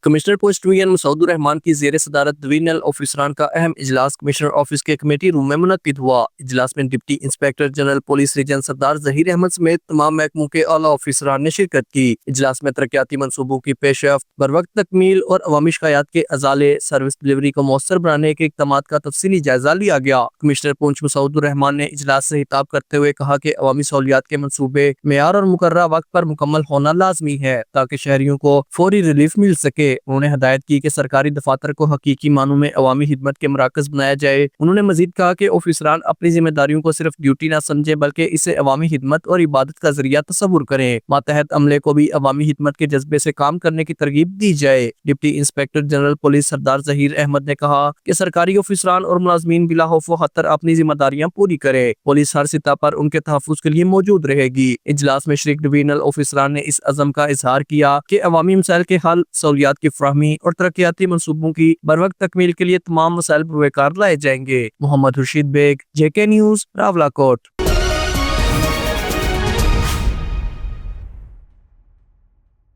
Commissioner post division مسعود الرحمان کی زیر صدارت ڈویژنل آفیسران کا اہم اجلاس کمشنر آفس کے کمیٹی روم میں منعقد ہوا۔ اجلاس میں deputy inspector general police region سردار ظہیر احمد سمیت تمام محکموں کے اعلیٰ آفیسران نے شرکت کی۔ اجلاس میں ترقیاتی منصوبوں کی پیش رفت، بروقت تکمیل اور عوامی شکایات کے ازالے، سروس ڈلیوری کو مؤثر بنانے کے اقدامات کا تفصیلی جائزہ لیا گیا۔ کمشنر پونچھ مسعود الرحمان نے اجلاس سے خطاب کرتے ہوئے کہا کہ عوامی سہولیات کے منصوبے معیار اور مقررہ وقت پر مکمل ہونا لازمی ہے تاکہ شہریوں کو فوری ریلیف مل سکے۔ انہوں نے ہدایت کی کہ سرکاری دفاتر کو حقیقی معنوں میں عوامی خدمت کے مراکز بنایا جائے۔ انہوں نے مزید کہا کہ آفیسران اپنی ذمہ داریوں کو صرف ڈیوٹی نہ سمجھیں بلکہ اسے عوامی خدمت اور عبادت کا ذریعہ تصور کریں۔ ماتحت عملے کو بھی عوامی خدمت کے جذبے سے کام کرنے کی ترغیب دی جائے۔ ڈپٹی انسپکٹر جنرل پولیس سردار ظہیر احمد نے کہا کہ سرکاری آفیسران اور ملازمین بلا خوف و خطر اپنی ذمہ داریاں پوری کریں۔ پولیس ہر سطح پر ان کے تحفظ کے لیے موجود رہے گی۔ اجلاس میں شریک ڈویژنل آفیسران نے اس عزم کا اظہار کیا کہ عوامی مسائل کے حل، سہولیات کی فراہمی اور ترقیاتی منصوبوں کی بروقت تکمیل کے لیے تمام مسائل پر کار لائے جائیں گے۔ Muhammad Rashid Baig, JK news, Rawalakot.